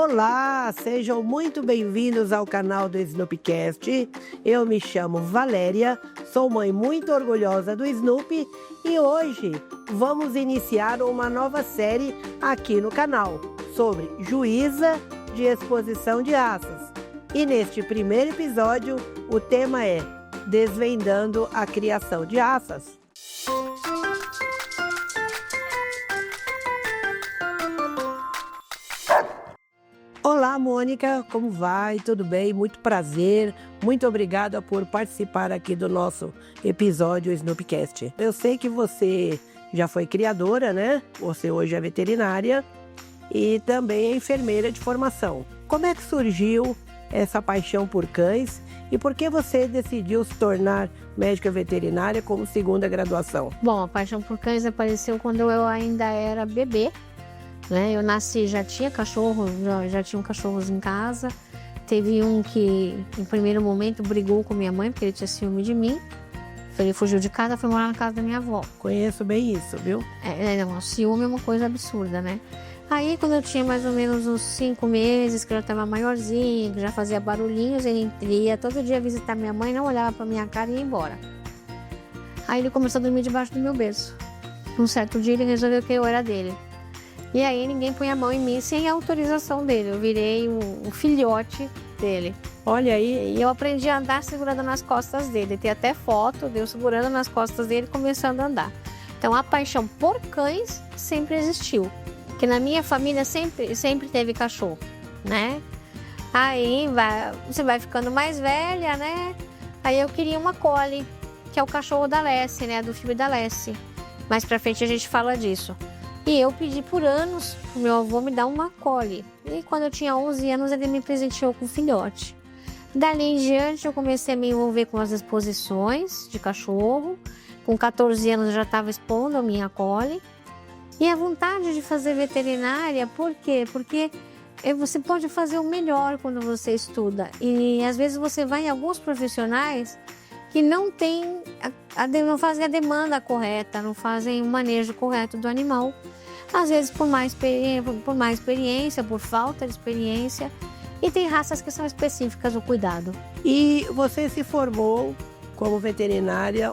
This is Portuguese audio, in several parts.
Olá, sejam muito bem-vindos ao canal do Snoopcast. Eu me chamo Valéria, sou mãe muito orgulhosa do Snoopy e hoje vamos iniciar uma nova série aqui no canal sobre juíza de exposição de raças. E neste primeiro episódio, o tema é Desvendando a criação de raças. Olá, Mônica, como vai? Tudo bem? Muito prazer. Muito obrigada por participar aqui do nosso episódio Snoopcast. Eu sei que você já foi criadora, né? Você hoje é veterinária e também é enfermeira de formação. Como é que surgiu essa paixão por cães e por que você decidiu se tornar médica veterinária como segunda graduação? Bom, a paixão por cães apareceu quando eu ainda era bebê. Eu nasci, já tinha cachorro, já tinham cachorros em casa. Teve um que, em primeiro momento, brigou com minha mãe, porque ele tinha ciúme de mim. Ele fugiu de casa, foi morar na casa da minha avó. Conheço bem isso, viu? Não, ciúme é uma coisa absurda, né? Aí, quando eu tinha mais ou menos uns 5 meses, que eu já estava maiorzinho, que já fazia barulhinhos, ele ia todo dia visitar minha mãe, não olhava pra minha cara e ia embora. Aí ele começou a dormir debaixo do meu berço. Um certo dia, ele resolveu que eu era dele. E aí ninguém põe a mão em mim sem a autorização dele. Eu virei um filhote dele. Olha aí. E eu aprendi a andar segurando nas costas dele. Tem até foto de eu segurando nas costas dele e começando a andar. Então a paixão por cães sempre existiu. Porque na minha família sempre teve cachorro, né? Aí você vai ficando mais velha, né? Aí eu queria uma Collie, que é o cachorro da Lessie, né? Do filme da Lessie. Mais pra frente a gente fala disso. E eu pedi por anos pro meu avô me dar uma Collie. E quando eu tinha 11 anos, ele me presenteou com um filhote. Dali em diante, eu comecei a me envolver com as exposições de cachorro. Com 14 anos, eu já estava expondo a minha Collie. E a vontade de fazer veterinária, por quê? Porque você pode fazer o melhor quando você estuda. E às vezes você vai em alguns profissionais que não não fazem a demanda correta, não fazem o manejo correto do animal. Às vezes por má experiência, por falta de experiência. E tem raças que são específicas do cuidado. E você se formou como veterinária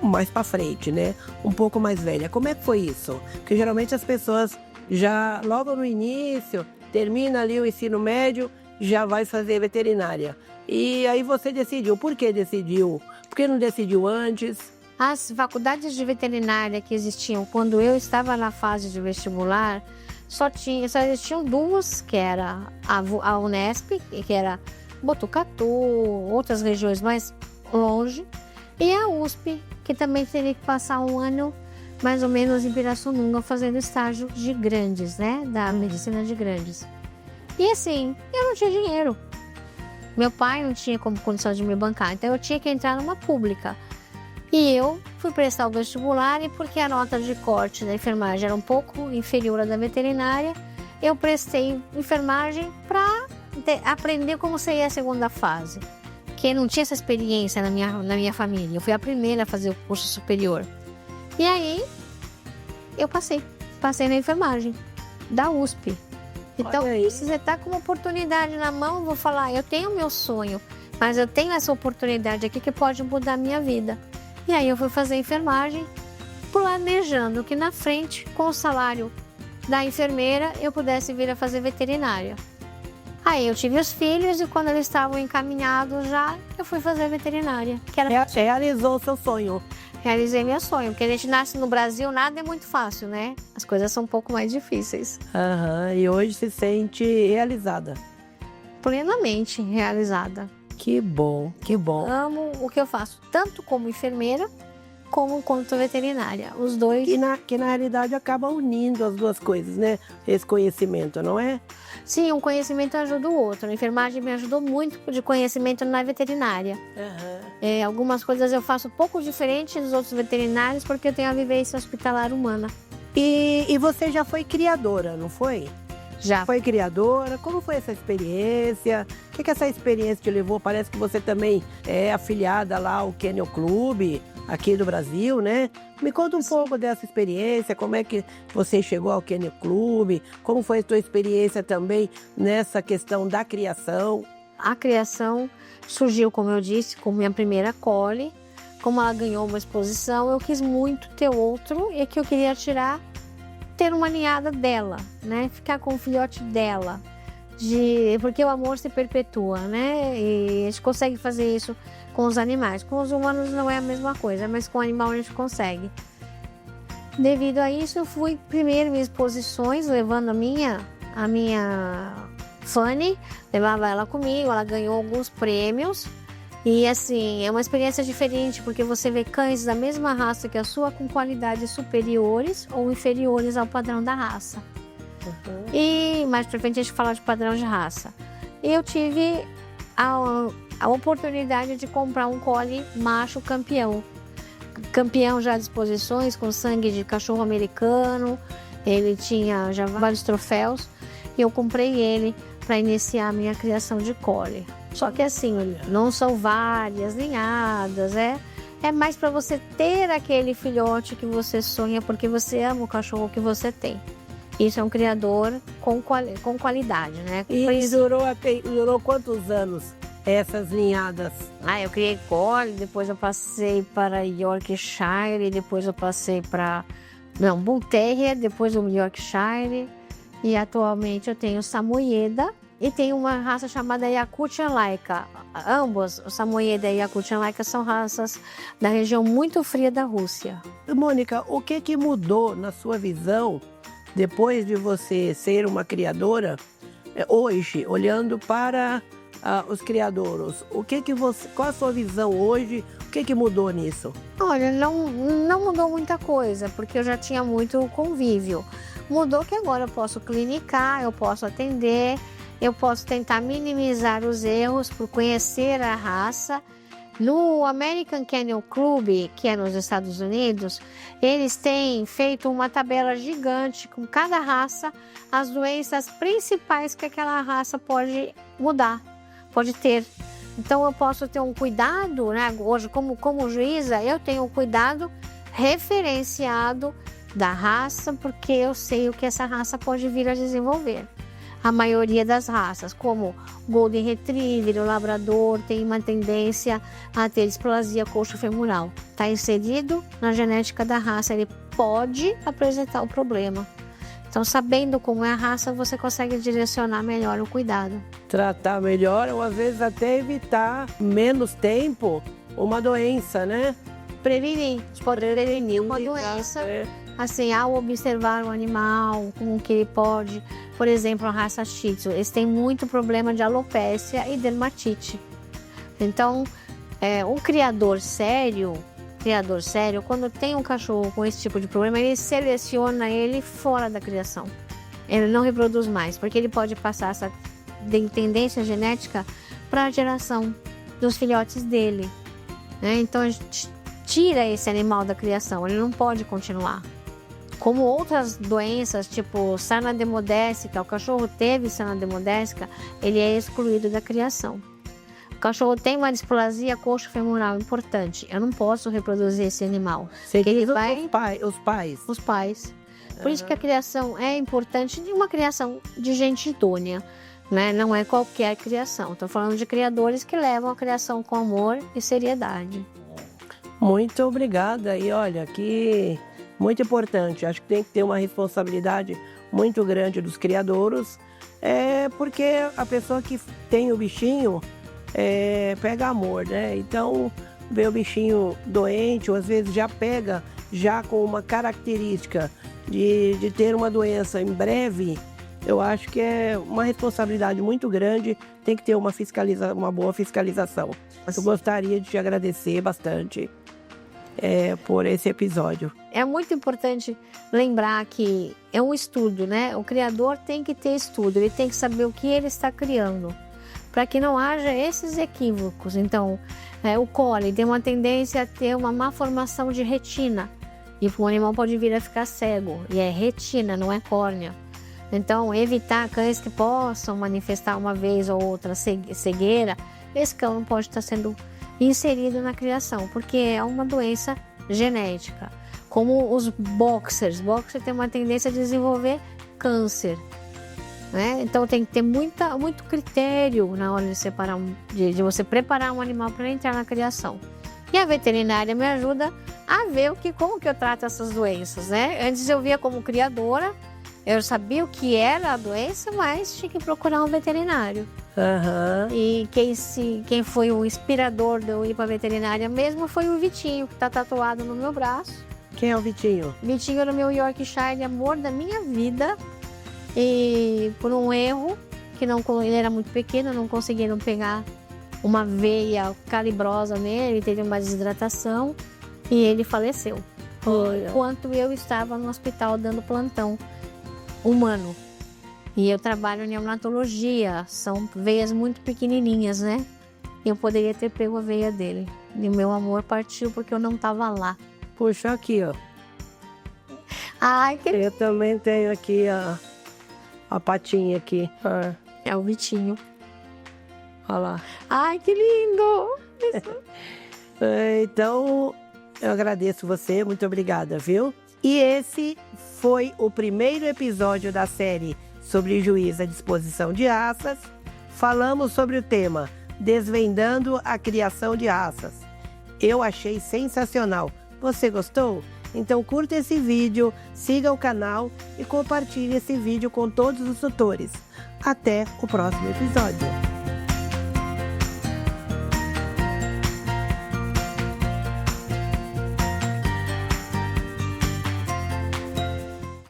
mais para frente, né? Um pouco mais velha. Como é que foi isso? Porque geralmente as pessoas já logo no início, termina ali o ensino médio, já vai fazer veterinária. E aí você decidiu. Por que decidiu? Por que não decidiu antes? As faculdades de veterinária que existiam quando eu estava na fase de vestibular, só existiam duas, que era a Unesp, que era Botucatu, outras regiões mais longe, e a USP, que também teria que passar um ano mais ou menos em Pirassununga fazendo estágio de grandes, né? Da medicina de grandes. E assim, eu não tinha dinheiro. Meu pai não tinha como condição de me bancar, então eu tinha que entrar numa pública. E eu fui prestar o vestibular e porque a nota de corte da enfermagem era um pouco inferior à da veterinária, eu prestei enfermagem para aprender como seria a segunda fase. Porque não tinha essa experiência na minha família. Eu fui a primeira a fazer o curso superior. E aí, eu passei na enfermagem da USP. Então, se você está com uma oportunidade na mão, eu vou falar, eu tenho o meu sonho, mas eu tenho essa oportunidade aqui que pode mudar a minha vida. E aí eu fui fazer enfermagem, planejando que na frente, com o salário da enfermeira, eu pudesse vir a fazer veterinária. Aí eu tive os filhos e quando eles estavam encaminhados já, eu fui fazer veterinária. Realizou o seu sonho. Realizei meu sonho, porque a gente nasce no Brasil, nada é muito fácil, né? As coisas são um pouco mais difíceis. E hoje se sente realizada? Plenamente realizada. Que bom, que bom. Amo o que eu faço, tanto como enfermeira, como quanto veterinária. Os dois. Que na realidade acaba unindo as duas coisas, né? Esse conhecimento, não é? Sim, um conhecimento ajuda o outro. A enfermagem me ajudou muito de conhecimento na veterinária. Algumas coisas eu faço um pouco diferente dos outros veterinários porque eu tenho a vivência hospitalar humana. E você já foi criadora, não foi? Já. Foi criadora? Como foi essa experiência? O que essa experiência te levou? Parece que você também é afiliada lá ao Kennel Club. aqui do Brasil, né? Me conta um pouco dessa experiência, como é que você chegou ao Kennel Club, como foi a tua experiência também nessa questão da criação. A criação surgiu, como eu disse, com minha primeira collie. Como ela ganhou uma exposição, eu quis muito ter outro e que eu queria ter uma ninhada dela, né? Ficar com o filhote dela. Porque o amor se perpetua, né? E a gente consegue fazer isso com os animais. Com os humanos não é a mesma coisa, mas com o animal a gente consegue. Devido a isso, eu fui primeiro em exposições, levando a minha Fanny, levava ela comigo, ela ganhou alguns prêmios. E assim, é uma experiência diferente, porque você vê cães da mesma raça que a sua com qualidades superiores ou inferiores ao padrão da raça. E mais pra frente a gente fala de padrão de raça. Eu tive a oportunidade de comprar um collie macho campeão. Campeão já de exposições, com sangue de cachorro americano. Ele tinha já vários troféus. E eu comprei ele para iniciar a minha criação de collie. Só que assim, não são várias ninhadas, é mais para você ter aquele filhote que você sonha, porque você ama o cachorro que você tem. Isso é um criador com qualidade, né? E durou quantos anos essas ninhadas? Eu criei collie, depois eu passei para Yorkshire, depois eu passei para Bull Terrier, depois o Yorkshire, e atualmente eu tenho Samoyeda. E tem uma raça chamada Yakutian Laika. Ambos, o Samoyeda e Yakutian Laika, são raças da região muito fria da Rússia. Mônica, o que mudou na sua visão depois de você ser uma criadora, hoje, olhando para os criadouros? Qual a sua visão hoje? O que mudou nisso? Olha, não mudou muita coisa, porque eu já tinha muito convívio. Mudou que agora eu posso clinicar, eu posso atender. Eu posso tentar minimizar os erros por conhecer a raça. No American Kennel Club, que é nos Estados Unidos, eles têm feito uma tabela gigante com cada raça, as doenças principais que aquela raça pode mudar, pode ter. Então eu posso ter um cuidado, né? Hoje, como juíza, eu tenho um cuidado referenciado da raça, porque eu sei o que essa raça pode vir a desenvolver. A maioria das raças, como o Golden Retriever, o Labrador, tem uma tendência a ter displasia coxo-femoral. Está inserido na genética da raça, ele pode apresentar o problema. Então, sabendo como é a raça, você consegue direcionar melhor o cuidado. Tratar melhor ou, às vezes, até evitar menos tempo uma doença, né? Prevenir uma doença. Assim, ao observar o animal, como que ele pode... Por exemplo, a raça Shih Tzu, eles têm muito problema de alopécia e dermatite. Então, um criador sério, quando tem um cachorro com esse tipo de problema, ele seleciona ele fora da criação. Ele não reproduz mais, porque ele pode passar essa tendência genética para a geração dos filhotes dele. Né? Então, a gente tira esse animal da criação, ele não pode continuar. Como outras doenças, tipo sarna demodésica, o cachorro teve sarna demodésica, ele é excluído da criação. O cachorro tem uma displasia coxo-femoral importante, eu não posso reproduzir esse animal. Os pais. Por isso que a criação é importante, de uma criação de gente idônea, né? Não é qualquer criação. Estou falando de criadores que levam a criação com amor e seriedade. Muito obrigada. E olha, que... muito importante, acho que tem que ter uma responsabilidade muito grande dos criadouros, porque a pessoa que tem o bichinho pega amor, né? Então, vê o bichinho doente, ou às vezes já pega já com uma característica de ter uma doença em breve, eu acho que é uma responsabilidade muito grande, tem que ter uma boa fiscalização. Eu gostaria de te agradecer bastante por esse episódio. É muito importante lembrar que é um estudo, né? O criador tem que ter estudo, ele tem que saber o que ele está criando, para que não haja esses equívocos. Então, o collie tem uma tendência a ter uma má formação de retina, e o animal pode vir a ficar cego, e é retina, não é córnea. Então, evitar cães que possam manifestar uma vez ou outra cegueira, esse cão não pode estar sendo inserido na criação, porque é uma doença genética. Como os boxers tem uma tendência a desenvolver câncer, né? Então tem que ter muito critério na hora de separar, de você preparar um animal para entrar na criação. E a veterinária me ajuda a ver como que eu trato essas doenças, né? Antes eu via como criadora, eu sabia o que era a doença, mas tinha que procurar um veterinário. Aham. E quem foi o inspirador de eu ir para a veterinária mesmo foi o Vitinho, que está tatuado no meu braço. Quem é o Vitinho? Vitinho era o meu Yorkshire, amor da minha vida. E por um erro, ele era muito pequeno, não conseguiram pegar uma veia calibrosa nele, teve uma desidratação e ele faleceu. Enquanto eu estava no hospital dando plantão humano. E eu trabalho em neonatologia, são veias muito pequenininhas, né? Eu poderia ter pego a veia dele. E o meu amor partiu porque eu não estava lá. Puxa, aqui, ó. Ai, que... Eu também tenho aqui a patinha aqui. É o Vitinho. Olha lá. Ai, que lindo! Então, eu agradeço você, muito obrigada, viu? E esse foi o primeiro episódio da série sobre juiz à disposição de raças. Falamos sobre o tema Desvendando a Criação de Raças. Eu achei sensacional. Você gostou? Então curta esse vídeo, siga o canal e compartilhe esse vídeo com todos os tutores. Até o próximo episódio.